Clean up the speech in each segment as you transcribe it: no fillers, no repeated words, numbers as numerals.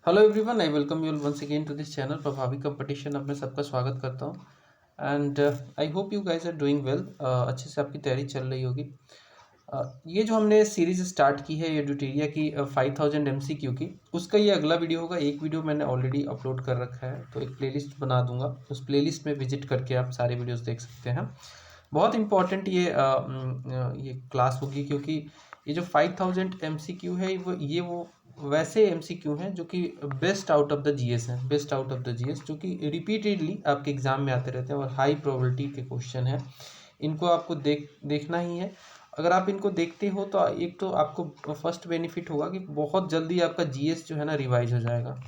Hello everyone, I welcome you once again to this channel Prabhavi competition. अब मैं सबका स्वागत करता हूँ and I hope you guys are doing well. अच्छे से आपकी तैयारी चल रही होगी। ये जो हमने सीरीज स्टार्ट की है ये ड्यूटेरिया की 5000 MCQ की, उसका ये अगला वीडियो होगा। एक वीडियो मैंने ऑलरेडी अपलोड कर रखा है, तो एक प्लेलिस्ट बना दूंगा, उस प्लेलिस्ट में विजिट करके आप सारे वीडियोस देख सकते हैं। बहुत इंपॉर्टेंट ये क्लास होगी, क्योंकि ये जो 5000 MCQ है वो वैसे MCQ हैं जो कि best out of the GS हैं, best out of the GS, जो कि रिपीटेडली आपके एग्जाम में आते रहते हैं और हाई प्रोबेबिलिटी के क्वेश्चन हैं। इनको आपको देखना ही है। अगर आप इनको देखते हो तो एक तो आपको फर्स्ट बेनिफिट होगा कि बहुत जल्दी आपका जीएस जो है ना रिवाइज हो जाएगा।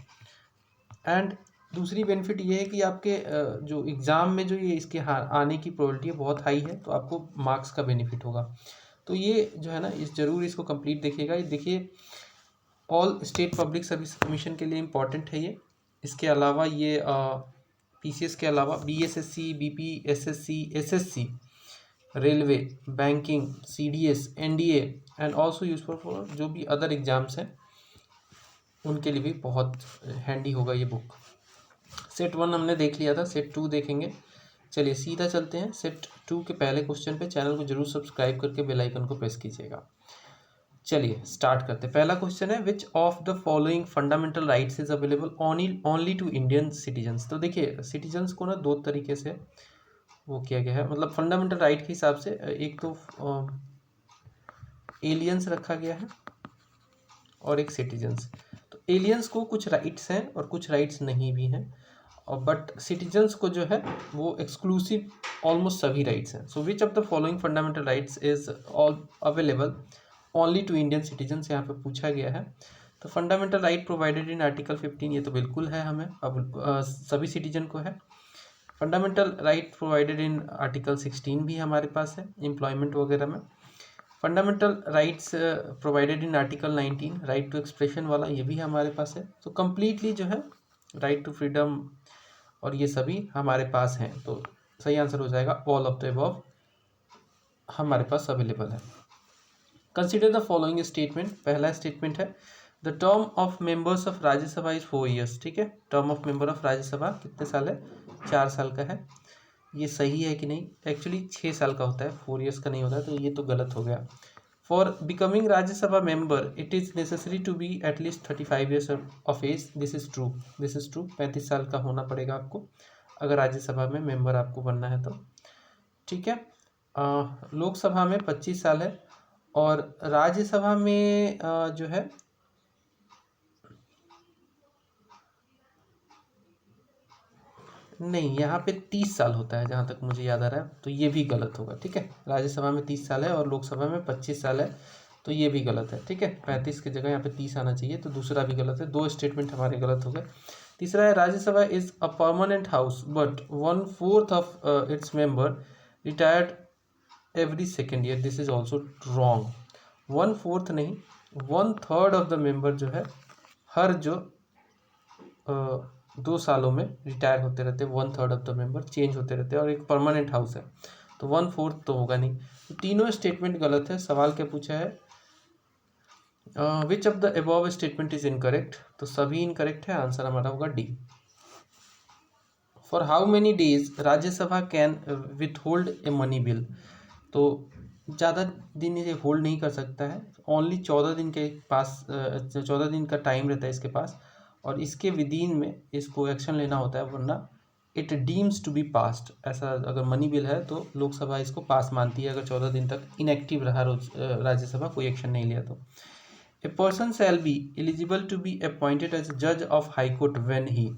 एंड दूसरी बेनिफिट ये है कि आपके जो एग्ज़ाम में जो ये इसके आने की प्रोबेबिलिटी है बहुत हाई है, तो आपको मार्क्स का बेनिफिट होगा। तो ये जो है ना ज़रूर इसको कंप्लीट देखिएगा। ये देखिए, all state public service commission के लिए इम्पॉर्टेंट है ये। इसके अलावा ये पीसीएस के अलावा BSSC, BPSSC, SSC, railway, banking, CDS, NDA and also useful for जो भी अदर एग्जाम्स हैं उनके लिए भी बहुत हैंडी होगा ये बुक। सेट 1 हमने देख लिया था, सेट 2 देखेंगे। चलिए सीधा चलते हैं सेट 2 के पहले क्वेश्चन पे। चैनल को जरूर सब्सक्राइब करके बेल आइकन को प्रेस कीजिएगा। चलिए स्टार्ट करते हैं। पहला क्वेश्चन है, which of the following fundamental rights is available only to Indian citizens. तो देखिए, सिटीजन्स को ना दो तरीके से वो किया गया है, मतलब फंडामेंटल राइट के हिसाब से। एक तो एलियंस रखा गया है और एक सिटीजन्स। तो एलियंस को कुछ राइट्स हैं और कुछ राइट्स नहीं भी हैं, और बट सिटीजन्स को जो है वो एक्सक्लूसिव ऑलमोस्ट सभी राइट्स हैं। So which of the following fundamental rights is all available only to Indian citizens, यहाँ पे पूछा गया है। तो fundamental right provided in article 15, ये तो बिल्कुल है, हमें अब सभी सिटीजन को है। Fundamental right provided in article 16 भी हमारे पास है एम्प्लॉयमेंट वगैरह में। Fundamental rights provided in article 19, right to expression वाला, ये भी हमारे पास है। तो कम्प्लीटली जो है राइट टू फ्रीडम और ये सभी हमारे पास हैं। तो सही आंसर हो जाएगा ऑल ऑफ द अबव हमारे पास अवेलेबल है। Consider the following statement. पहला स्टेटमेंट है, the term of members of Rajya Sabha is 4 years। ठीक है, term of member of Rajya Sabha कितने साल है? 4 साल का है। ये सही है कि नहीं? एक्चुअली 6 साल का होता है, 4 years का नहीं होता है, तो ये तो गलत हो गया। For becoming Rajya Sabha member it is necessary to be at least 35 years of age. This is true, this is true. 35 साल का होना पड़ेगा आपको अगर राज्यसभा में मेंबर आपको बनना है तो। ठीक है, लोकसभा में 25 साल है और राज्यसभा में जो है नहीं, यहाँ पे 30 साल होता है जहाँ तक मुझे याद आ रहा है, तो ये भी गलत होगा। ठीक है, राज्यसभा में 30 साल है और लोकसभा में 25 साल है, तो ये भी गलत है। ठीक है, 35 की जगह यहाँ पे 30 आना चाहिए, तो दूसरा भी गलत है। दो स्टेटमेंट हमारे गलत हो गए। तीसरा है, Rajya Sabha is a permanent house but 1/4 of its member retired every second year. This is also wrong. 1/4 नहीं, 1/3 ऑफ द मेंबर जो है हर जो 2 सालों में रिटायर होते रहते हैं। 1/3 ऑफ द मेंबर चेंज होते रहते हैं और एक परमानेंट हाउस है, तो 1/4 तो होगा नहीं। तो तीनों स्टेटमेंट गलत है। सवाल क्या पूछा है, which of the above statement is incorrect. तो सभी इनकरेक्ट है, आंसर हमारा होगा D. For how many days Rajya Sabha can with hold a money bill. तो ज़्यादा दिन ये होल्ड नहीं कर सकता है, ओनली 14 दिन के पास 14 दिन का टाइम रहता है इसके पास, और इसके विदिन में इसको एक्शन लेना होता है, वरना it deems to be passed. ऐसा अगर मनी बिल है तो लोकसभा इसको पास मानती है अगर 14 दिन तक इनएक्टिव रहा राज्यसभा, कोई एक्शन नहीं लिया तो। A person shall be eligible to be appointed as जज of high court when he.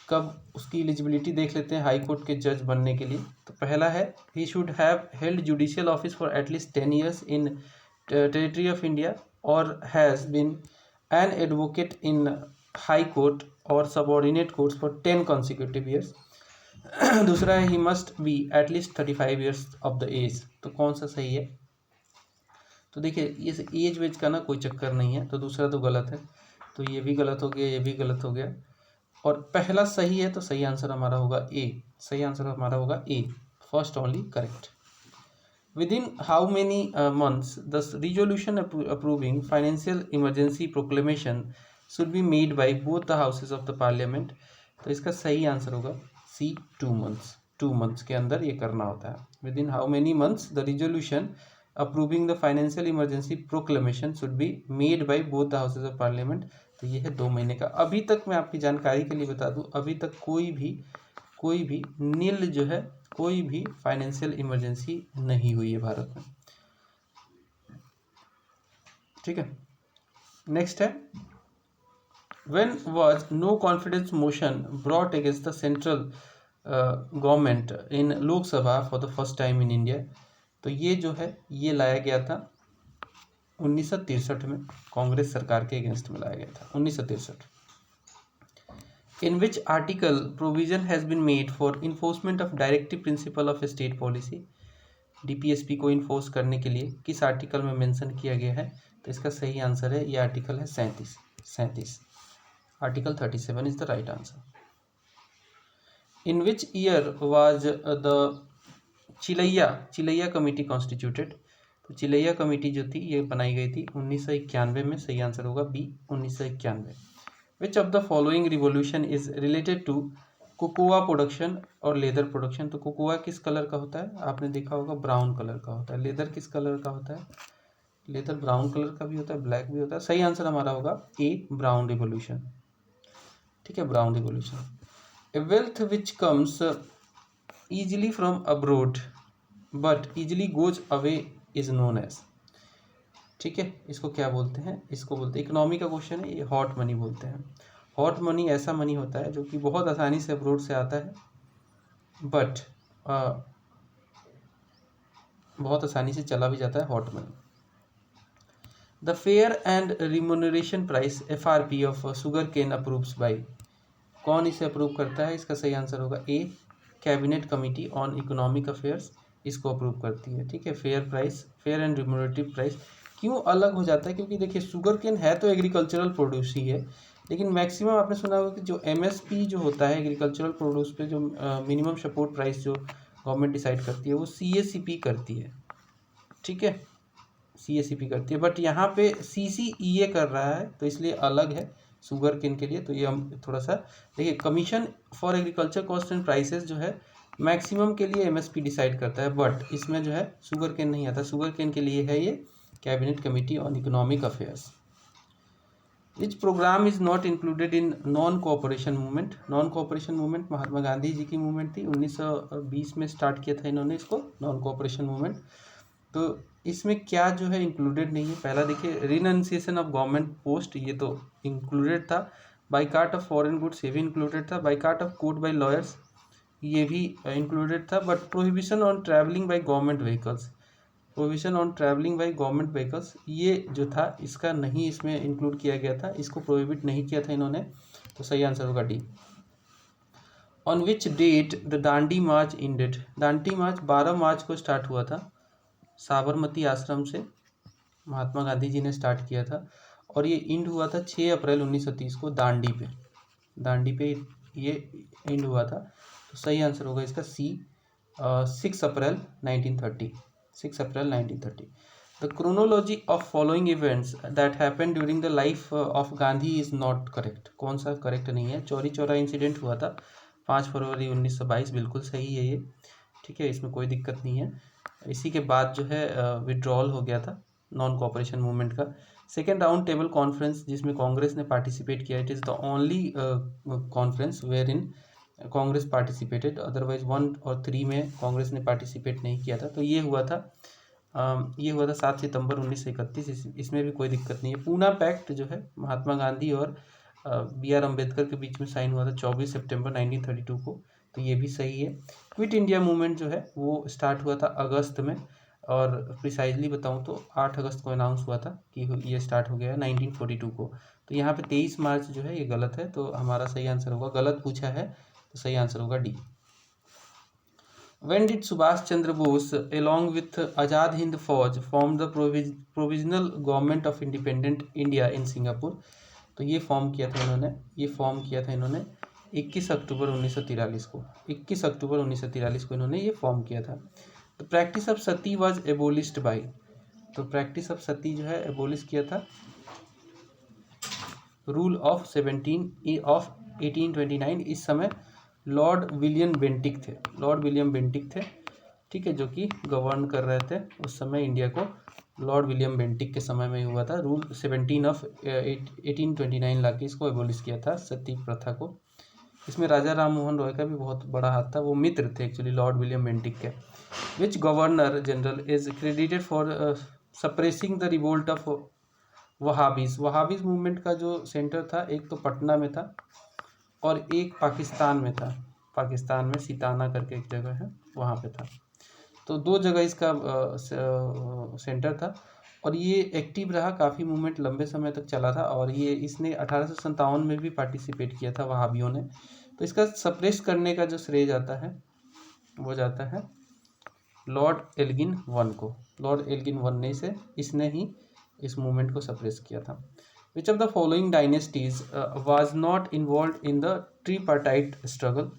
कब उसकी एलिजिबिलिटी देख लेते हैं हाई कोर्ट के जज बनने के लिए। तो पहला है, he should have held judicial office for at least 10 years in territory of India और has been an advocate in high court और subordinate courts for 10 consecutive years। दूसरा है, he must be at least 35 years of the age. तो कौन सा सही है? तो देखिए, इस एज वेज का ना कोई चक्कर नहीं है, तो दूसरा तो गलत है, तो ये भी गलत हो गया, ये भी गलत हो गया, और पहला सही है। तो सही आंसर हमारा होगा ए। सही आंसर हमारा होगा A, first only correct. Within how many months the resolution approving financial emergency proclamation should be made by both the houses of the parliament. तो इसका सही आंसर होगा सी 2 मंथ्स। 2 मंथ्स के अंदर ये करना होता है। With in how many months the resolution approving the financial emergency proclamation should be made by both the houses of parliament. तो ये है 2 महीने का। अभी तक मैं आपकी जानकारी के लिए बता दूं, अभी तक कोई भी नील जो है, कोई भी फाइनेंशियल इमरजेंसी नहीं हुई है भारत में। ठीक है, नेक्स्ट है when was no confidence motion brought against the central government in Lok Sabha for the first time in India। तो ये जो है ये लाया गया था 1963 में, कांग्रेस सरकार के अगेंस्ट में लाया गया था 1963। in which article provision has been made for enforcement of directive principle of state policy। DPSP को इन्फोर्स करने के लिए किस आर्टिकल में मेंशन किया गया है? तो इसका सही आंसर है, ये आर्टिकल है 37। Article 37 is the right answer. In which year was the Chelliah committee constituted. तो चिलैया कमेटी जो थी ये बनाई गई थी 1991 में। सही आंसर होगा B 1991। Which of the following revolution is related to cocoa production और लेदर प्रोडक्शन। तो कोकोआ किस कलर का होता है? आपने देखा होगा ब्राउन कलर का होता है। लेदर किस कलर का होता है? लेदर ब्राउन कलर का भी होता है, ब्लैक भी होता है। सही आंसर हमारा होगा ए ब्राउन रिवोल्यूशन। ठीक है, brown revolution. A wealth which comes easily from abroad but easily goes away is known as. ठीक है, इसको क्या बोलते हैं? इसको बोलते हैं, इकोनॉमी का क्वेश्चन है ये, हॉट मनी बोलते हैं। हॉट मनी ऐसा मनी होता है जो कि बहुत आसानी से अब्रोड से आता है बट बहुत आसानी से चला भी जाता है, hot money. The fair and remuneration price FRP of sugar cane approves by. कौन इसे अप्रूव करता है? इसका सही आंसर होगा A cabinet committee on economic affairs इसको अप्रूव करती है। ठीक है, फेयर एंड रिम्यूनरेटिव प्राइस क्यों अलग हो जाता है? क्योंकि देखिए शुगर केन है तो एग्रीकल्चरल प्रोड्यूस ही है, लेकिन मैक्सिमम आपने सुना होगा कि जो MSP जो होता है एग्रीकल्चरल प्रोड्यूस पे, जो मिनिमम सपोर्ट प्राइस जो गवर्नमेंट डिसाइड करती है वो CACP करती है। ठीक है, CACP करती है, बट यहाँ पे CCEA कर रहा है तो इसलिए अलग है शुगर केन के लिए। तो ये हम थोड़ा सा देखिए, commission for agriculture cost and prices जो है मैक्सिमम के लिए MSP डिसाइड करता है, बट इसमें जो है शुगर केन नहीं आता। शुगर केन के लिए है ये cabinet committee on economic affairs. Which programme is not included in non cooperation movement. Non cooperation movement Mahatma Gandhi ji की मूवमेंट थी, 1920 में स्टार्ट किया था इन्होंने इसको, नॉन कोऑपरेशन मूवमेंट। तो इसमें क्या जो है इंक्लूडेड नहीं है? पहला देखिए, रिनंसिएशन ऑफ गवर्नमेंट पोस्ट, ये तो इंक्लूडेड था। बाइकाट ऑफ फॉरेन गुड्स ये भी इंक्लूडेड था। Boycott of court by lawyers ये भी इंक्लूडेड था। But prohibition on travelling by government vehicles, prohibition on travelling by government vehicles ये जो था इसका नहीं इसमें इंक्लूड किया गया था, इसको प्रोहिबिट नहीं किया था इन्होंने। तो सही आंसर होगा D. On which date the Dandi march ended. Dandi march 12 March को स्टार्ट हुआ था, साबरमती आश्रम से महात्मा गांधी जी ने स्टार्ट किया था, और ये इंड हुआ था 6 अप्रैल 1930 को दांडी पे ये इंड हुआ था। तो सही आंसर होगा इसका सी 6 अप्रैल 1930। 6 अप्रैल 1930। The chronology of following events that happen during the life of Gandhi is not correct. कौन सा करेक्ट नहीं है? चौरी चौरा इंसिडेंट हुआ था 5 फरवरी 1922, बिल्कुल सही है ये। ठीक है, इसमें कोई दिक्कत नहीं है। इसी के बाद जो है विड्रॉल हो गया था नॉन कोऑपरेशन मूवमेंट का। सेकेंड राउंड टेबल कॉन्फ्रेंस जिसमें कांग्रेस ने पार्टिसिपेट किया, it is the only conference wherein Congress participated, otherwise 1 और 3 में कांग्रेस ने पार्टिसिपेट नहीं किया था। तो ये हुआ था 7 सितंबर 1931। इसमें भी कोई दिक्कत नहीं है। पूना पैक्ट जो है महात्मा गांधी और BR अम्बेडकर के बीच में साइन हुआ था 24 सितंबर 1932 को। तो ये भी सही है। क्विट इंडिया मूवमेंट जो है वो स्टार्ट हुआ था अगस्त में, और प्रिसाइजली बताऊं तो 8 अगस्त को अनाउंस हुआ था कि ये स्टार्ट हो गया है 1942 को। तो यहाँ पे 23 मार्च जो है ये गलत है, तो हमारा सही आंसर होगा, गलत पूछा है तो सही आंसर होगा D. When did Subhash Chandra Bose along with Azad Hind Fauj form the provisional government of independent India in Singapore? तो ये फॉर्म किया था इन्होंने 21 अक्टूबर 1943 को। 21 अक्टूबर 1943 को इन्होंने ये फॉर्म किया था। तो practice of sati was abolished by. तो प्रैक्टिस ऑफ सती जो है एबोलिश किया था रूल ऑफ 1829। इस समय लॉर्ड विलियम बेंटिक थे, लॉर्ड विलियम बेंटिक थे, ठीक है, जो कि गवर्न कर रहे थे उस समय इंडिया को। लॉर्ड विलियम बेंटिक के समय में हुआ था रूल। 1829 ला के इसको एबोलिश किया था, सती प्रथा को। इसमें राजा राम मोहन रॉय का भी बहुत बड़ा हाथ था, वो मित्र थे एक्चुअली लॉर्ड विलियम बेंटिक के। Which governor general is credited for suppressing the revolt of Wahabis. Wahabis movement का जो सेंटर था एक तो पटना में था और एक पाकिस्तान में था। पाकिस्तान में सिताना करके एक जगह है, वहाँ पे था। तो दो जगह इसका सेंटर था और ये एक्टिव रहा, काफ़ी मूवमेंट लंबे समय तक चला था। और ये इसने 1857 में भी पार्टिसिपेट किया था वहाबियों ने। तो इसका सप्रेस करने का जो श्रेय जाता है वो जाता है लॉर्ड एल्गिन वन को। लॉर्ड एल्गिन वन ने इसने ही इस मूवमेंट को सप्रेस किया था। Which of the following dynasties was not involve in the tripartite struggle.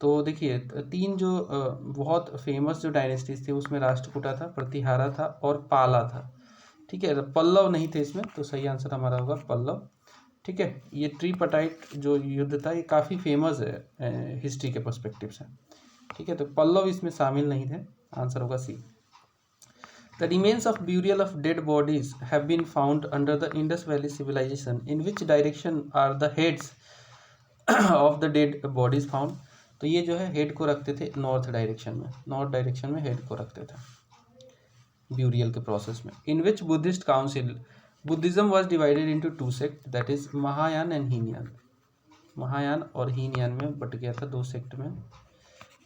तो देखिए तीन जो बहुत फेमस जो डायनेस्टीज थे उसमें राष्ट्रकूटा था, प्रतिहारा था और पाला था, ठीक है। पल्लव नहीं थे इसमें, तो सही आंसर हमारा होगा पल्लव, ठीक है। ये ट्रीपार्टाइट जो युद्ध था ये काफ़ी फेमस है हिस्ट्री के पर्सपेक्टिव से, ठीक है। तो पल्लव इसमें शामिल नहीं थे, आंसर होगा सी। The remains of burial of dead bodies have been found under the Indus Valley civilization. In which direction are the heads of the dead bodies found? तो ये जो है हेड को रखते थे नॉर्थ डायरेक्शन में, नॉर्थ डायरेक्शन में head को रखते थे ब्यूरियल के प्रोसेस में। In which Buddhist council Buddhism was divided into two sect, that is Mahayana and Hinayana. Mahayana और हीनयान में बट गया था, दो सेक्ट में।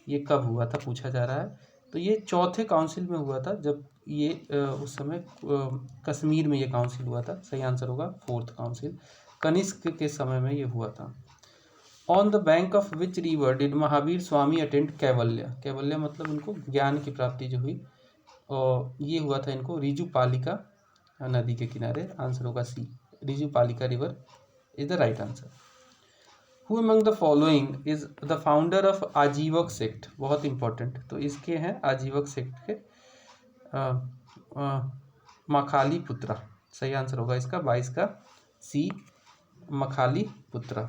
ये कब हुआ था पूछा जा रहा है। तो ये चौथे काउंसिल में हुआ था, जब ये उस समय कश्मीर में ये काउंसिल हुआ था। सही आंसर होगा फोर्थ काउंसिल, कनिष्क के समय में ये हुआ था। On the bank of which river did Mahavir Swami attend कैवल्य। कैवल्य मतलब उनको ज्ञान की प्राप्ति जो हुई, और ये हुआ था इनको रिजुपालिका नदी के किनारे। आंसर होगा C, Rijupalika river is the right answer. Who among the following is the founder of Ajivika sect. बहुत इंपॉर्टेंट, तो इसके हैं आजीवक सेक्ट के मखाली पुत्रा। सही आंसर होगा इसका 22 का सी, मखाली पुत्रा।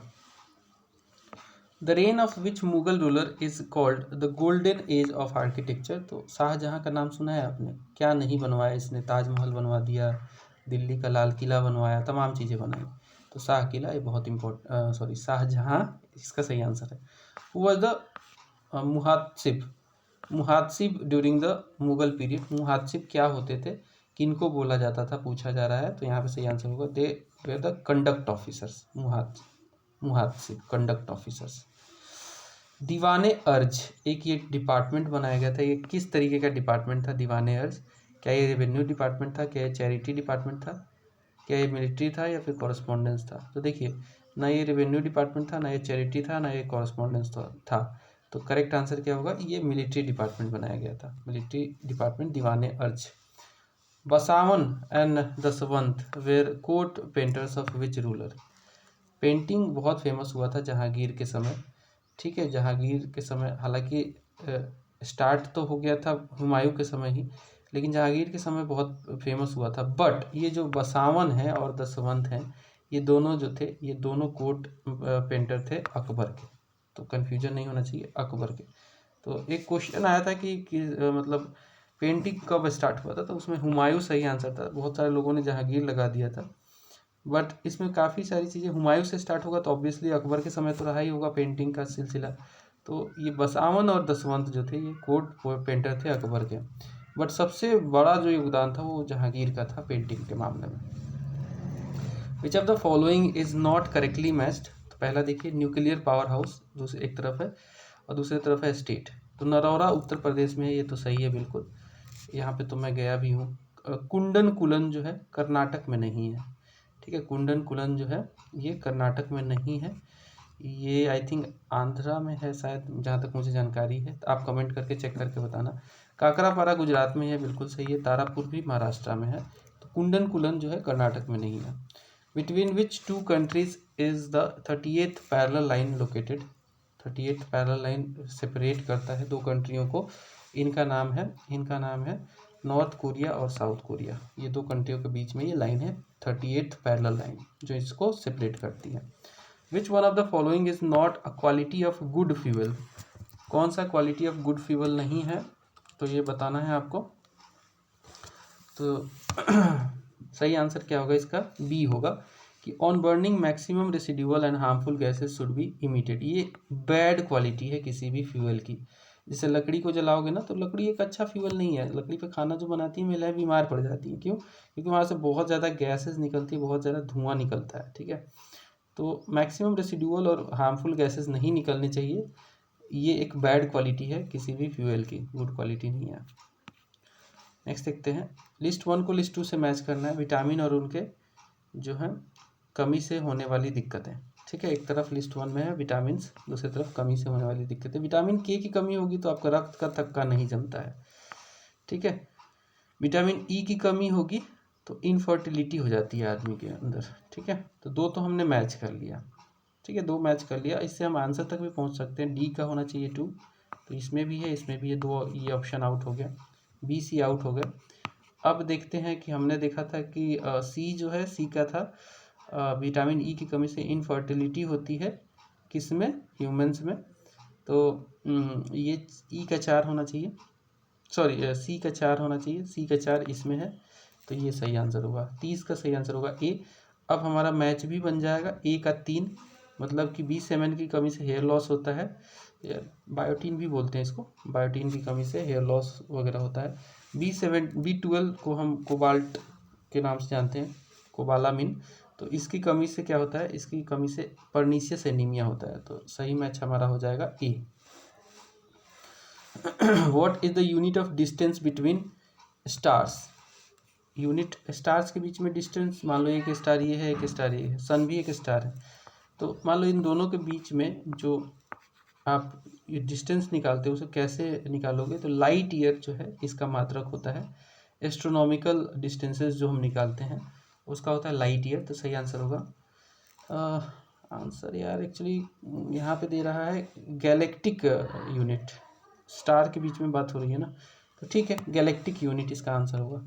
The rain of which Mughal ruler is called the golden age of architecture. तो शाहजहाँ का नाम सुना है आपने, क्या नहीं बनवाया इसने, ताजमहल बनवा दिया, दिल्ली का लाल किला बनवाया, तमाम चीज़ें बनाई। तो शाह किला ये बहुत इंपॉर्टेंट, शाहजहाँ इसका सही आंसर है। Who was the muhtasib. Muhtasib during the Mughal period. मुहात्सिब क्या होते थे, किनको बोला जाता था पूछा जा रहा है, तो यहाँ पे सही आंसर होगा they were the conduct officers. Muhtasib conduct officers. दीवाने अर्ज एक ये डिपार्टमेंट बनाया गया था, ये किस तरीके का डिपार्टमेंट था दीवाने अर्ज? क्या ये रेवेन्यू डिपार्टमेंट था, क्या ये चैरिटी डिपार्टमेंट था, क्या ये मिलिट्री था या फिर कॉरस्पॉन्डेंस था? तो देखिए ना ये रेवेन्यू डिपार्टमेंट था, ना ये चैरिटी था, ना ये कॉरस्पॉन्डेंस था। तो करेक्ट आंसर क्या होगा, ये मिलिट्री डिपार्टमेंट बनाया गया था, मिलिट्री डिपार्टमेंट दीवाने अर्ज। Basawan and Daswanth were court painters of which ruler. Painting बहुत फेमस हुआ था जहांगीर के समय, ठीक है। जहांगीर के समय, हालांकि स्टार्ट तो हो गया था हुमायूं के समय ही, लेकिन जहांगीर के समय बहुत फेमस हुआ था। बट ये जो बसावन है और दसवंत हैं, ये दोनों जो थे ये दोनों कोर्ट पेंटर थे अकबर के। तो कन्फ्यूजन नहीं होना चाहिए, अकबर के। तो एक क्वेश्चन आया था कि मतलब पेंटिंग कब स्टार्ट हुआ था, तो उसमें हुमायूं सही आंसर था। बहुत सारे लोगों ने जहांगीर लगा दिया था, बट इसमें काफ़ी सारी चीज़ें हुमायूं से स्टार्ट होगा, तो ऑब्वियसली अकबर के समय तो रहा ही होगा पेंटिंग का सिलसिला। तो ये बसावन और दसवंत जो थे ये कोर्ट पेंटर थे अकबर के। बट सबसे बड़ा जो योगदान था वो जहांगीर का था पेंटिंग के मामले में। विच of the following is not correctly matched. तो पहला देखिए न्यूक्लियर पावर हाउस दूसरी एक तरफ है और दूसरी तरफ है स्टेट। तो नरौरा उत्तर प्रदेश में है, ये तो सही है बिल्कुल, यहाँ पे तो मैं गया भी हूँ। कुंडन कुलन जो है कर्नाटक में नहीं है, ठीक है। कुंडन कुलन जो है ये कर्नाटक में नहीं है, ये आई थिंक आंध्रा में है शायद, जहाँ तक मुझे जानकारी है। तो आप कमेंट करके चेक करके बताना। काकरापारा गुजरात में है, बिल्कुल सही है। तारापुर भी महाराष्ट्र में है। तो कुंडन कुलन जो है कर्नाटक में नहीं है। Between which two countries is the 38th parallel line located. 38th parallel line separate करता है दो कंट्रियों को, इनका नाम है नॉर्थ कोरिया और साउथ कोरिया, ये दो कंट्रियों के बीच में ये लाइन है, 38th पैरेलल लाइन जो इसको सेपरेट करती है। Which one of the following is not a quality of good fuel, कौन सा क्वालिटी ऑफ गुड फ्यूल नहीं है, तो ये बताना है आपको। तो सही आंसर क्या होगा इसका, बी होगा कि on burning maximum residual and harmful gases should be emitted. ये बैड क्वालिटी है किसी भी फ्यूल की। जैसे लकड़ी को जलाओगे ना, तो लकड़ी एक अच्छा फ्यूल नहीं है, लकड़ी पे खाना जो बनाती है महिलाएं बीमार पड़ जाती हैं, क्यों, क्योंकि वहाँ से बहुत ज़्यादा गैसेस निकलती है, बहुत ज़्यादा धुआं निकलता है, ठीक है। तो मैक्सिमम रेसिड्यूअल और हार्मफुल गैसेस नहीं निकलनी चाहिए, ये एक बैड क्वालिटी है किसी भी फ्यूल की, गुड क्वालिटी नहीं है। नेक्स्ट देखते हैं, लिस्ट 1 को लिस्ट 2 से मैच करना है, विटामिन और उनके जो है कमी से होने वाली दिक्कतें, ठीक है। एक तरफ लिस्ट 1 में है विटामिन, दूसरी तरफ कमी से होने वाली दिक्कतें। विटामिन के की कमी होगी तो आपका रक्त का थक्का नहीं जमता है, ठीक है। विटामिन ई की कमी होगी तो इनफर्टिलिटी हो जाती है आदमी के अंदर, ठीक है। तो दो तो हमने मैच कर लिया, ठीक है, 2 मैच कर लिया, इससे हम आंसर तक भी पहुंच सकते हैं। डी का होना चाहिए 2, तो इसमें भी है, इसमें भी है, 2 ये ऑप्शन आउट हो गया, बी सी आउट हो गया। अब देखते हैं कि हमने देखा था कि सी जो है, सी का था विटामिन ई की कमी से इनफर्टिलिटी होती है, किस में, ह्यूमंस में। तो ये ई का 4 होना चाहिए, सॉरी सी का 4 होना चाहिए, सी का 4 इसमें है, तो ये सही आंसर होगा, 30 का सही आंसर होगा ए। अब हमारा मैच भी बन जाएगा, ए का 3, मतलब कि B7 की कमी से हेयर लॉस होता है, बायोटीन भी बोलते हैं इसको, बायोटीन की कमी से हेयर लॉस वगैरह होता है। B12 को हम कोबाल्ट के नाम से जानते हैं, कोबालामिन, तो इसकी कमी से क्या होता है, इसकी कमी से पर्नीशियस एनीमिया होता है, तो सही मैच हमारा हो जाएगा A. What is the unit of distance between stars, unit stars के बीच में डिस्टेंस, मान लो एक स्टार ये है, एक स्टार ये है, सन भी एक स्टार है, तो मान लो इन दोनों के बीच में जो आप ये डिस्टेंस निकालते हो उसे कैसे निकालोगे, तो लाइट ईयर जो है इसका मात्रक होता है, एस्ट्रोनॉमिकल डिस्टेंसेस जो हम निकालते हैं उसका होता है लाइट ईयर, तो सही आंसर होगा आंसर यार एक्चुअली यहाँ पे दे रहा है गैलेक्टिक यूनिट, स्टार के बीच में बात हो रही है ना, तो ठीक है, गैलेक्टिक यूनिट इसका आंसर होगा।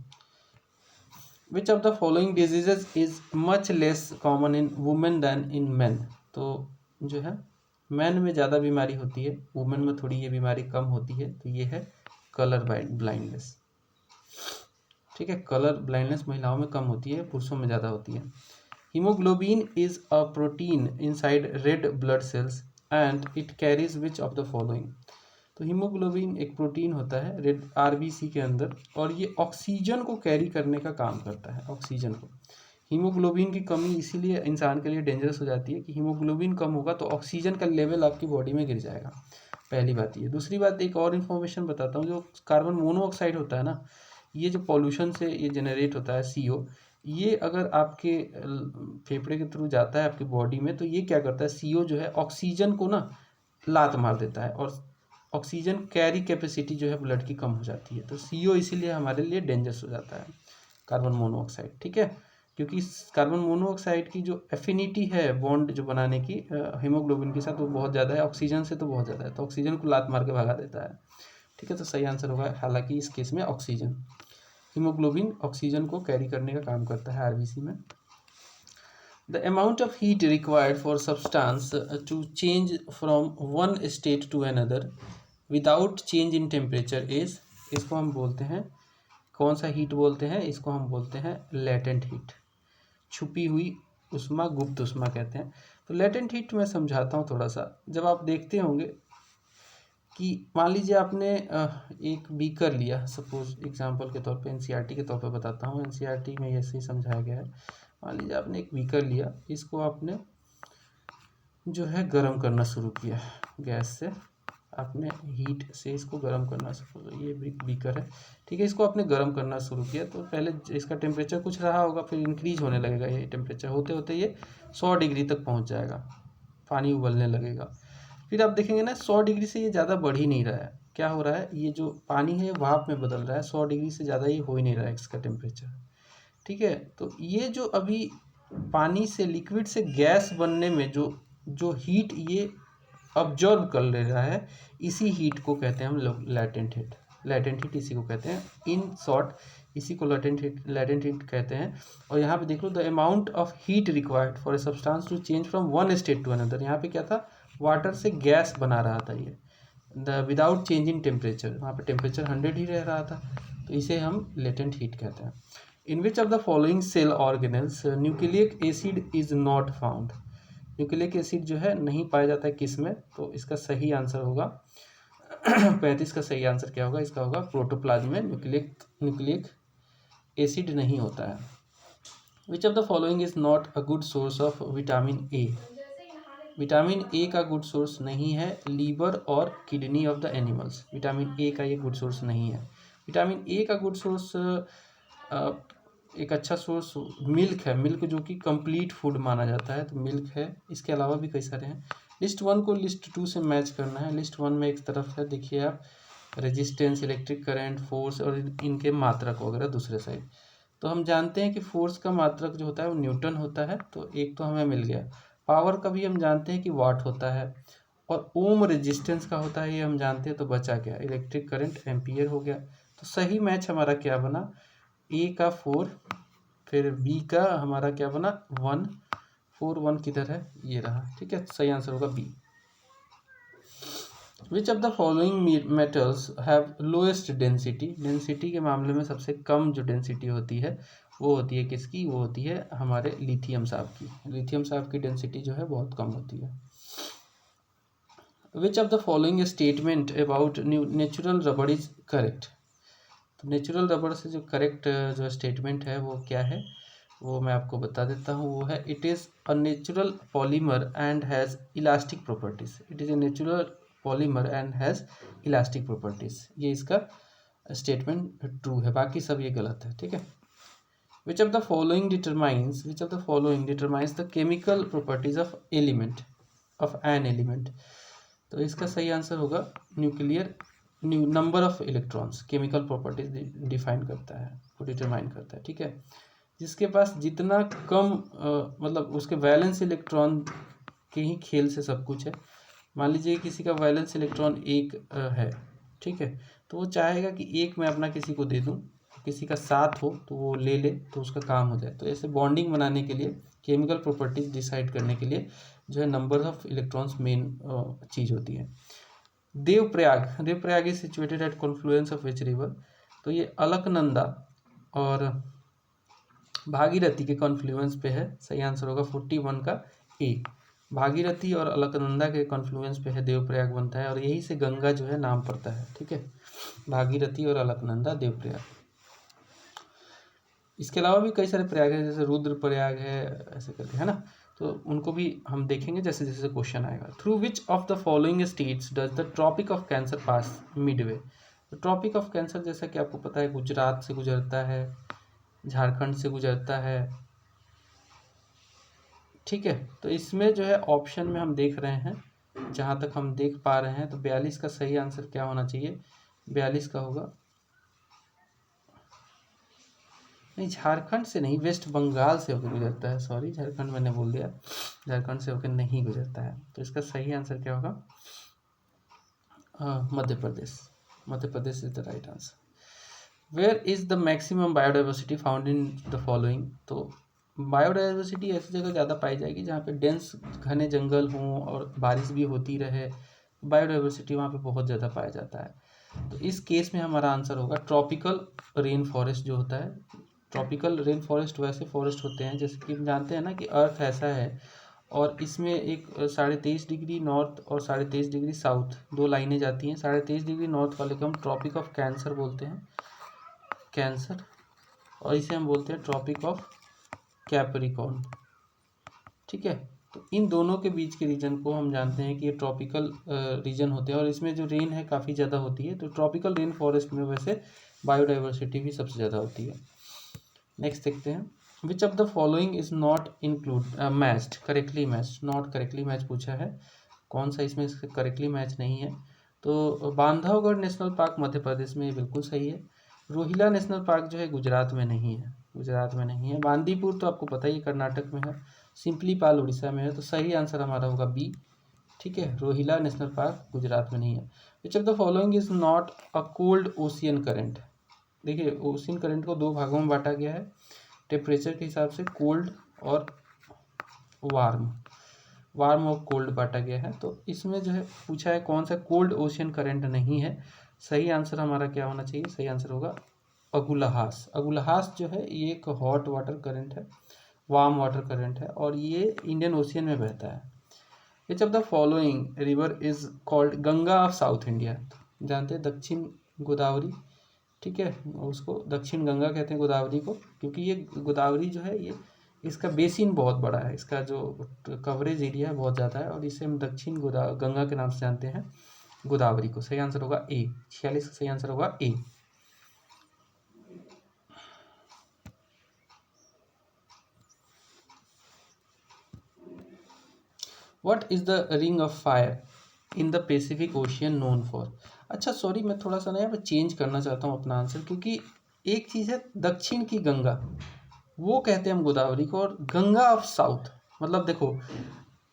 Which of the following diseases is much less common in women than in man, तो जो है मैन में ज़्यादा बीमारी होती है, वुमेन में थोड़ी ये बीमारी कम होती है, तो ये है कलर ब्लाइंडनेस, ठीक है। कलर ब्लाइंडनेस महिलाओं में कम होती है, पुरुषों में ज़्यादा होती है। Haemoglobin is a protein inside red blood cells and it carries which of the following, तो हीमोग्लोबिन एक प्रोटीन होता है रेड आरबीसी के अंदर, और ये ऑक्सीजन को कैरी करने का काम करता है, ऑक्सीजन को। हीमोग्लोबिन की कमी इसीलिए इंसान के लिए डेंजरस हो जाती है कि हीमोग्लोबिन कम होगा तो ऑक्सीजन का लेवल आपकी बॉडी में गिर जाएगा, पहली बात ये। दूसरी बात, एक और इन्फॉर्मेशन बताता हूँ, जो कार्बन मोनोऑक्साइड होता है ना, ये जो पॉल्यूशन से ये जनरेट होता है CO, ये अगर आपके फेफड़े के थ्रू जाता है आपकी बॉडी में, तो ये क्या करता है, CO जो है ऑक्सीजन को ना लात मार देता है, और ऑक्सीजन कैरी कैपेसिटी जो है ब्लड की कम हो जाती है, तो CO इसीलिए हमारे लिए डेंजरस हो जाता है, कार्बन मोनोऑक्साइड, ठीक है। क्योंकि कार्बन मोनोऑक्साइड की जो एफिनिटी है बॉन्ड जो बनाने की हीमोग्लोबिन के साथ, वो बहुत ज़्यादा है, ऑक्सीजन से तो बहुत ज़्यादा है, तो ऑक्सीजन को लात मार के भगा देता है, ठीक है। तो सही आंसर होगा, हालांकि इस केस में ऑक्सीजन, हीमोग्लोबिन ऑक्सीजन को कैरी करने का काम करता है आरबीसी में। The amount of heat required for substance to change from one state to another without change in temperature is, इसको हम बोलते हैं, कौन सा हीट बोलते हैं, इसको हम बोलते हैं लेटेंट हीट, छुपी हुई उष्मा, गुप्त उष्मा कहते हैं। तो लेटेंट हीट मैं समझाता हूँ थोड़ा सा। जब आप देखते होंगे कि मान लीजिए आपने एक बीकर लिया, सपोज एग्जांपल के तौर पे, एनसीईआरटी के तौर पे बताता हूँ, एनसीईआरटी में ऐसे ही समझाया गया है। मान लीजिए आपने एक बीकर लिया, इसको आपने जो है गर्म करना शुरू किया, गैस से आपने हीट से इसको गर्म करना शुरू, ये बीकर है, ठीक है, इसको आपने गर्म करना शुरू किया, तो पहले इसका टेम्परेचर कुछ रहा होगा, फिर इंक्रीज होने लगेगा, ये टेम्परेचर होते होते ये 100 डिग्री तक पहुंच जाएगा, पानी उबलने लगेगा। फिर आप देखेंगे ना 100 डिग्री से ये ज़्यादा बढ़ ही नहीं रहा है, क्या हो रहा है, ये जो पानी है भाप में बदल रहा है, 100 डिग्री से ज़्यादा ये हो ही नहीं रहा है इसका टेम्परेचर, ठीक है। तो ये जो अभी पानी से लिक्विड से गैस बनने में जो हीट ये ऑब्जर्व कर ले रहा है, इसी हीट को कहते हैं हम लोग लेटेंट हीट, लैटेंट हीट इसी को कहते हैं, इन शॉर्ट इसी को लैटेंट हीट कहते हैं। और यहाँ पे देख लो, the amount of heat required for a substance to change from one state to another. यहाँ पे क्या था, वाटर से गैस बना रहा था ये, the without change in temperature, वहाँ पे टेम्परेचर 100 ही रह रहा था, तो इसे हम लेटेंट हीट कहते हैं। In which of the following cell organelles nucleic acid is not found. Nucleic acid जो है नहीं पाया जाता है किस में, तो इसका सही आंसर होगा 35 का सही आंसर क्या होगा, इसका होगा प्रोटोप्लाज्म में न्यूक्लिक एसिड नहीं होता है। Which of the following is not a good source of vitamin A. Vitamin A का गुड सोर्स नहीं है लीवर और kidney of the animals. Vitamin A का ये गुड सोर्स नहीं है। विटामिन ए का गुड सोर्स एक अच्छा सोर्स मिल्क है, मिल्क जो कि कंप्लीट फूड माना जाता है, तो मिल्क है। इसके अलावा भी कई सारे हैं। लिस्ट 1 को लिस्ट 2 से मैच करना है। लिस्ट 1 में एक तरफ है, देखिए आप, रेजिस्टेंस, इलेक्ट्रिक करंट, फोर्स और इनके मात्रक वगैरह दूसरे साइड। तो हम जानते हैं कि फोर्स का मात्रक जो होता है वो न्यूटन होता है, तो एक तो हमें मिल गया। पावर का भी हम जानते हैं कि वाट होता है, और ओम रेजिस्टेंस का होता है, ये हम जानते हैं, तो बचा क्या, इलेक्ट्रिक करंट एम्पियर हो गया। तो सही मैच हमारा क्या बना, ए का 4, फिर बी का हमारा क्या बना 1, 4 1 किधर है, ये रहा, ठीक है, सही आंसर होगा B. Which of the following metals have lowest density. Density के मामले में सबसे कम जो डेंसिटी होती है वो होती है किसकी, वो होती है हमारे लिथियम साहब की। लिथियम साहब की डेंसिटी जो है बहुत कम होती है। Which of the following statement about natural रबड़ इज करेक्ट। तो नेचुरल रबड़ से जो करेक्ट जो स्टेटमेंट है वो क्या है, वो मैं आपको बता देता हूँ। वो है, it is a natural polymer and has elastic properties. It is a natural polymer and has elastic properties. ये इसका स्टेटमेंट ट्रू है, बाकी सब ये गलत है, ठीक है। Which of the following determines the chemical properties of an element. तो इसका सही आंसर होगा number of electrons. Chemical properties define करता है, वो डिटरमाइन करता है, ठीक है। जिसके पास जितना कम मतलब उसके वैलेंस इलेक्ट्रॉन के ही खेल से सब कुछ है। मान लीजिए किसी का वैलेंस इलेक्ट्रॉन 1 है, ठीक है, तो वो चाहेगा कि 1 मैं अपना किसी को दे दूं, किसी का 7 हो तो वो ले ले, तो उसका काम हो जाए। तो ऐसे बॉन्डिंग बनाने के लिए, केमिकल प्रॉपर्टीज डिसाइड करने के लिए जो है नंबर ऑफ इलेक्ट्रॉन्स मेन चीज़ होती है। Devprayag is situated at Confluence of which river. तो ये अलकनंदा और भागीरथी के कॉन्फ्लुएंस पे है, सही आंसर होगा 41 का ए। भागीरथी और अलकनंदा के कॉन्फ्लुएंस पे है देवप्रयाग बनता है, और यही से गंगा जो है नाम पड़ता है, ठीक है, भागीरथी और अलकनंदा, देवप्रयाग। इसके अलावा भी कई सारे प्रयाग हैं, जैसे रुद्रप्रयाग है, ऐसे करके, है ना, तो उनको भी हम देखेंगे जैसे जैसे क्वेश्चन आएगा। Through which of the following states does the tropic of cancer pass midway. तो ट्रॉपिक ऑफ कैंसर जैसा कि आपको पता है गुजरात से गुजरता है, झारखंड से गुजरता है, ठीक है। तो इसमें जो है ऑप्शन में हम देख रहे हैं, जहाँ तक हम देख पा रहे हैं, तो 42 का सही आंसर क्या होना चाहिए, 42 का होगा, नहीं झारखंड से नहीं, वेस्ट बंगाल से होकर गुजरता है, सॉरी झारखंड मैंने बोल दिया, झारखंड से होकर नहीं गुजरता है। तो इसका सही आंसर क्या होगा, Madhya Pradesh. Madhya Pradesh is the right answer. Where is the maximum biodiversity found in the following. तो बायोडाइवर्सिटी ऐसी जगह ज़्यादा पाई जाएगी जहाँ पे डेंस घने जंगल हों और बारिश भी होती रहे, बायोडाइवर्सिटी वहाँ पे बहुत ज़्यादा पाया जाता है। तो इस केस में हमारा आंसर होगा ट्रॉपिकल रेन फॉरेस्ट जो होता है। ट्रॉपिकल रेन फॉरेस्ट वैसे फॉरेस्ट होते हैं, जैसे कि हम जानते हैं ना कि अर्थ ऐसा है, और इसमें एक 23.5 डिग्री नॉर्थ और 23.5 डिग्री साउथ 2 लाइनें जाती हैं। 23.5 डिग्री नॉर्थ वाले को हम ट्रॉपिक ऑफ कैंसर बोलते हैं, कैंसर, और इसे हम बोलते हैं ट्रॉपिक ऑफ कैप्रिकॉर्न, ठीक है। तो इन दोनों के बीच के रीजन को हम जानते हैं कि ये ट्रॉपिकल रीजन होते हैं, और इसमें जो रेन है काफ़ी ज़्यादा होती है। तो ट्रॉपिकल रेन फॉरेस्ट में वैसे बायोडाइवर्सिटी भी सबसे ज़्यादा होती है। नेक्स्ट देखते हैं, विच of the following is not include matched, correctly matched, not correctly match पूछा है, कौन सा इसमें करेक्टली मैच नहीं है। तो बांधवगढ़ नेशनल पार्क मध्य प्रदेश में बिल्कुल सही है। रोहिला नेशनल पार्क जो है गुजरात में नहीं है, गुजरात में नहीं है। बांदीपुर तो आपको पता ही कर्नाटक में है। सिंपली पाल उड़ीसा में है। तो सही आंसर हमारा होगा बी, ठीक है, रोहिला नेशनल पार्क गुजरात में नहीं है। Which of the following is not a cold ocean current. देखिए ओशियन करंट को दो भागों में बांटा गया है टेम्परेचर के हिसाब से, कोल्ड और वार्म और कोल्ड बांटा गया है। तो इसमें जो है पूछा है कौन सा कोल्ड ओशियन करंट नहीं है। सही आंसर हमारा क्या होना चाहिए, सही आंसर होगा अगुलहास। अगुलहास जो है ये एक हॉट वाटर करंट है, वार्म वाटर करंट है और ये इंडियन ओशियन में बहता है। Which of the following river is called Ganga of south India. जानते हैं दक्षिण गोदावरी, ठीक है, उसको दक्षिण गंगा कहते हैं गोदावरी को, क्योंकि ये गोदावरी जो है ये इसका बेसिन बहुत बड़ा है, इसका जो कवरेज एरिया है बहुत ज़्यादा है और इसे हम दक्षिण गंगा के नाम से जानते हैं गोदावरी को। सही आंसर होगा ए, 46 का सही आंसर होगा ए। What is the ring of fire in the Pacific Ocean known for? अच्छा सॉरी, मैं थोड़ा सा ना यहाँ पे चेंज करना चाहता हूँ अपना आंसर, क्योंकि एक चीज़ है दक्षिण की गंगा, वो कहते हैं हम गोदावरी को, और गंगा ऑफ साउथ मतलब देखो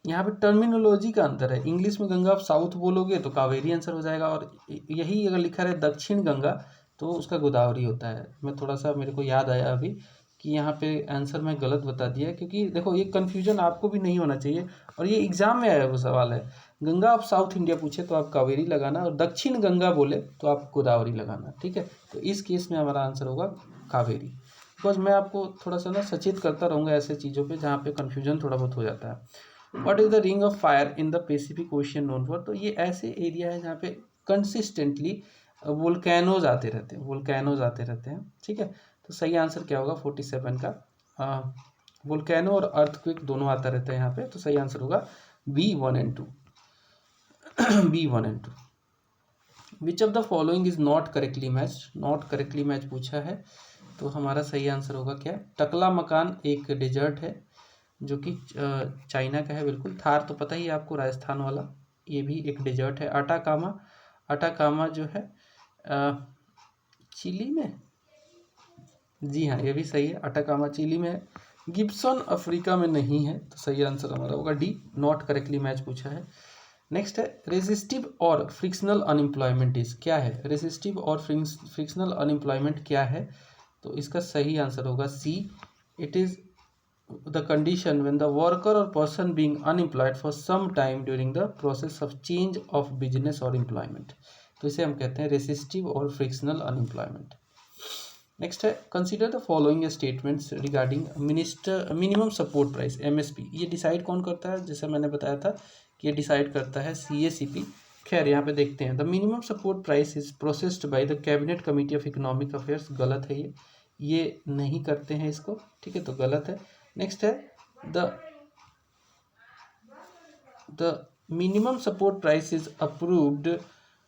यहाँ पे टर्मिनोलॉजी का अंतर है। इंग्लिश में गंगा ऑफ साउथ बोलोगे तो कावेरी आंसर हो जाएगा, और यही अगर लिखा रहे दक्षिण गंगा तो उसका गोदावरी होता है। मैं थोड़ा सा मेरे को याद आया अभी कि यहाँ पे आंसर मैं गलत बता दिया, क्योंकि देखो ये कन्फ्यूजन आपको भी नहीं होना चाहिए, और ये एग्जाम में आया वो सवाल है। गंगा ऑफ साउथ इंडिया पूछे तो आप कावेरी लगाना, और दक्षिण गंगा बोले तो आप गोदावरी लगाना, ठीक है। तो इस केस में हमारा आंसर होगा कावेरी। बिकॉज मैं आपको थोड़ा सा ना सचेत करता रहूँगा ऐसे चीज़ों पे जहाँ पे कन्फ्यूजन थोड़ा बहुत हो जाता है। What is the ring of fire in the Pacific ocean known for? तो ये ऐसे एरिया है जहाँ पे कंसिस्टेंटली वोल्केनोज आते रहते हैं, ठीक है। तो सही आंसर क्या होगा 47 का, वोल्केनो और अर्थक्वेक दोनों आता रहता है यहाँ पे, तो सही आंसर होगा B1 and 2 B1 and 2। Which of the following is not correctly match? Not correctly match पूछा है, तो हमारा सही आंसर होगा क्या, टकला मकान एक डेजर्ट है जो कि चाइना का है बिल्कुल। थार तो पता ही है आपको, राजस्थान वाला, ये भी एक डेजर्ट है। अटाकामा जो है चिली में, जी हाँ ये भी सही है, अटाकामा चिली में है। गिब्सन अफ्रीका में नहीं है, तो सही आंसर हमारा होगा डी, नॉट करेक्टली मैच पूछा है। नेक्स्ट है रेजिस्टिव और फ्रिक्शनल अनएम्प्लॉयमेंट इज, क्या है रेजिस्टिव और फ्रिक्शनल अनएम्प्लॉयमेंट क्या है? तो इसका सही आंसर होगा C, it is the condition when the worker और person being unemployed for some time during the process of change of business और एम्प्लॉयमेंट। तो इसे हम कहते हैं रेसिस्टिव और फ्रिक्शनल अनएम्प्लॉयमेंट। नेक्स्ट है consider the following statements regarding minimum support price MSP। ये डिसाइड कौन करता है? जैसे मैंने बताया था कि ये डिसाइड करता है CACP। खैर यहाँ पे देखते हैं, the minimum support price is processed by the cabinet committee of economic affairs. गलत है ये नहीं करते हैं इसको, ठीक है, तो गलत है। नेक्स्ट है the minimum support price is approved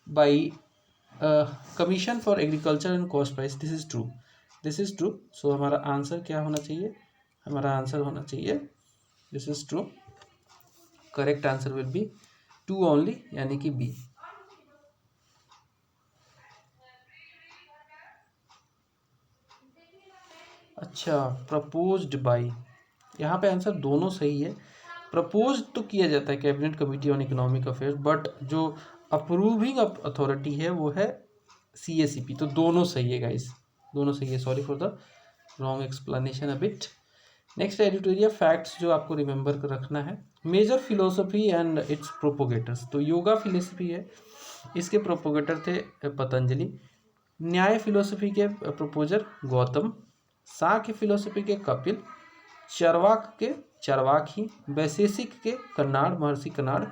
by commission for agriculture and cost price. This is true. So हमारा आंसर क्या होना चाहिए? हमारा आंसर होना चाहिए this is true. Correct answer will be 2 only, यानी कि बी। अच्छा, प्रपोज्ड बाय, यहाँ पे आंसर दोनों सही है। प्रपोज तो किया जाता है cabinet committee on economic affairs, but जो अप्रूविंग अथॉरिटी है वो है CACP। तो दोनों सही है गाइस, दोनों सही है। Sorry for the wrong explanation a bit. Next editorial facts जो आपको रिमेंबर कर रखना है। मेजर फिलोसफी एंड इट्स प्रोपोगेटर्स, तो योगा फिलोसफी है, इसके प्रोपोगेटर थे पतंजलि। न्याय फिलोसफी के प्रोपोजर गौतम। सांख्य फिलोसफी के कपिल। चरवाक के चरवाकी। वैशेषिक के कन्नाड, महर्षि कन्नाड।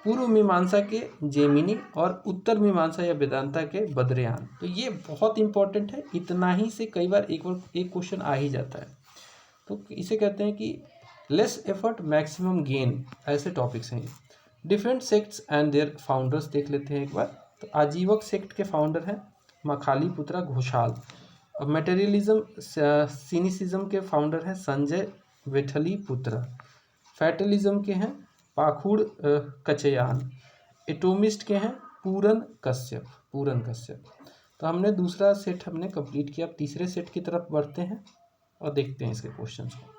पूर्व मीमांसा के जेमिनी, और उत्तर मीमांसा या वेदांता के बद्रयान। तो ये बहुत इंपॉर्टेंट है, इतना ही से कई बार एक क्वेश्चन आ ही जाता है। तो इसे कहते हैं कि लेस एफर्ट मैक्सिमम गेन, ऐसे टॉपिक्स हैं। Different sects and their founders देख लेते हैं एक बार। तो आजीवक सेक्ट के फाउंडर हैं मखाली पुत्रा घोषाल। और मटेरियलिज्म सिनिसिज्म के फाउंडर हैं संजय वेठली पुत्रा। फैटलिज्म के हैं पाखुड़ कचयान। एटोमिस्ट के हैं पूरन कश्यप। तो हमने दूसरा सेट कंप्लीट किया। अब तीसरे सेट की तरफ बढ़ते हैं और देखते हैं इसके क्वेश्चंस को।